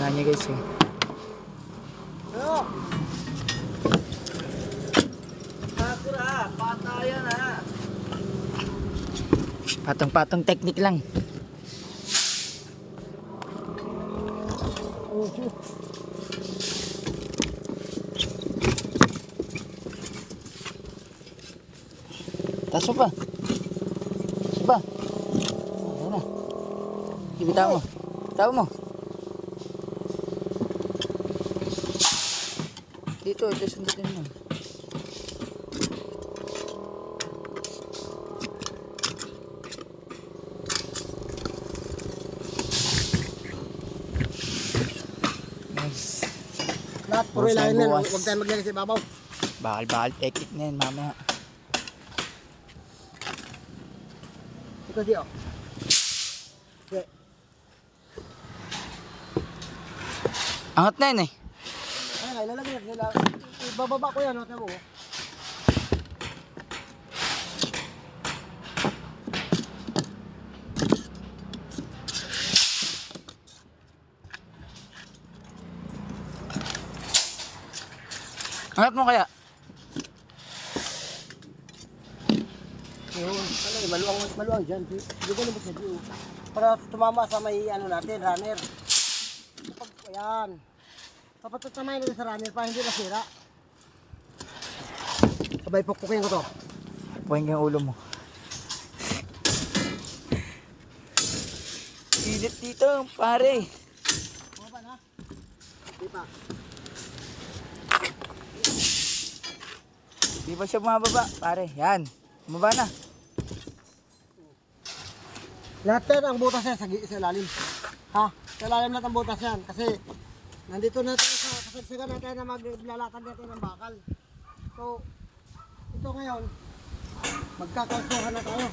Tingnan niyo guys eh. Ano? Sakura, patayan ha. Patong-patong technique lang. Taso pa. Taso pa. Ayan na. Ibitaw mo. Bitaw mo. Dito, ito sundutin mo. Nice. Lahat puro Buwas na ilahin na. buwas. Huwag tayo maglagay sa ibabaw. Bakal-bakal technique na yan mamaya. Ito di oh. Okay. Angat na yun eh. Ay, ilalagay nila. Ibababa ko yan. Ito mo. Angat mo kaya. Yun. Maluwang dyan. Hindi ko naman sa diyo. Para tumama sa may ano natin, runner. Ayan. Dapat tatamayin natin sa runner para hindi nasira. Sabay pukpukin ko to. Puwing yung ulo mo. Pilit dito, pare. Bumaba na. Di pa. Di ba siya bumababa, pare? Yan. Bumaba na. Lahat yan ang butas yan sa ilalim. Ha? Sa ilalim lahat ang butas yan. Kasi nandito na tayo sa kasagsagan natin na maglalakad natin ng bakal. So, ito ngayon, magkakalsuhan na tayo.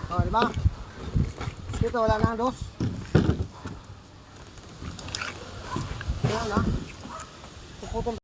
O, di ba? Dito wala na ang dos. Wala na. Puputol